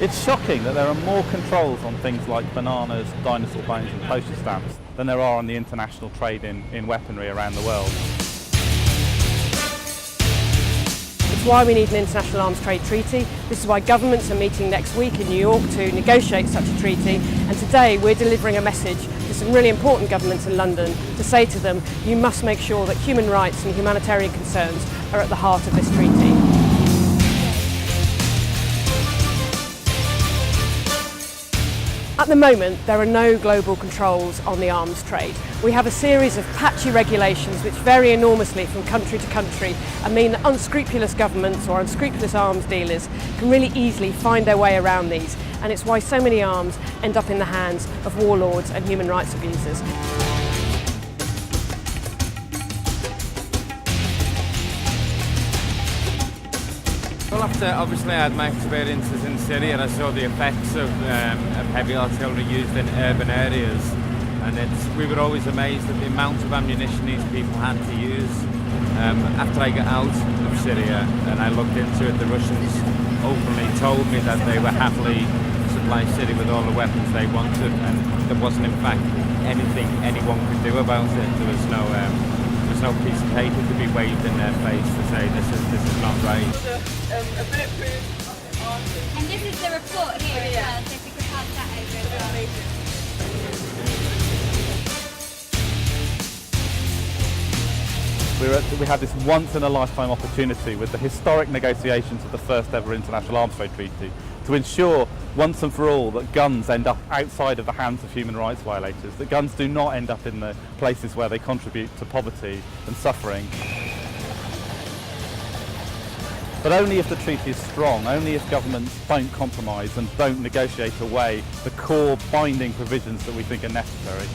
It's shocking that there are more controls on things like bananas, dinosaur bones and postage stamps than there are on the international trade in weaponry around the world. It's why we need an international arms trade treaty. This is why governments are meeting next week in New York to negotiate such a treaty. And today we're delivering a message to some really important governments in London to say to them, you must make sure that human rights and humanitarian concerns are at the heart of this treaty. At the moment, there are no global controls on the arms trade. We have a series of patchy regulations which vary enormously from country to country and mean that unscrupulous governments or unscrupulous arms dealers can really easily find their way around these, and it's why so many arms end up in the hands of warlords and human rights abusers. Well, after obviously I had my experiences in Syria and I saw the effects of heavy artillery used in urban areas, and we were always amazed at the amount of ammunition these people had to use. After I got out of Syria and I looked into it, the Russians openly told me that they were happily supply Syria with all the weapons they wanted, and there wasn't in fact anything anyone could do about it. There was no piece of paper to be waved in their face to say this is not right. A bulletproof artist. And this is the report here as well, so if we could pass that over as well. We had this once-in-a-lifetime opportunity with the historic negotiations of the first ever international arms trade treaty to ensure once and for all that guns end up outside of the hands of human rights violators, that guns do not end up in the places where they contribute to poverty and suffering. But only if the treaty is strong, only if governments don't compromise and don't negotiate away the core binding provisions that we think are necessary.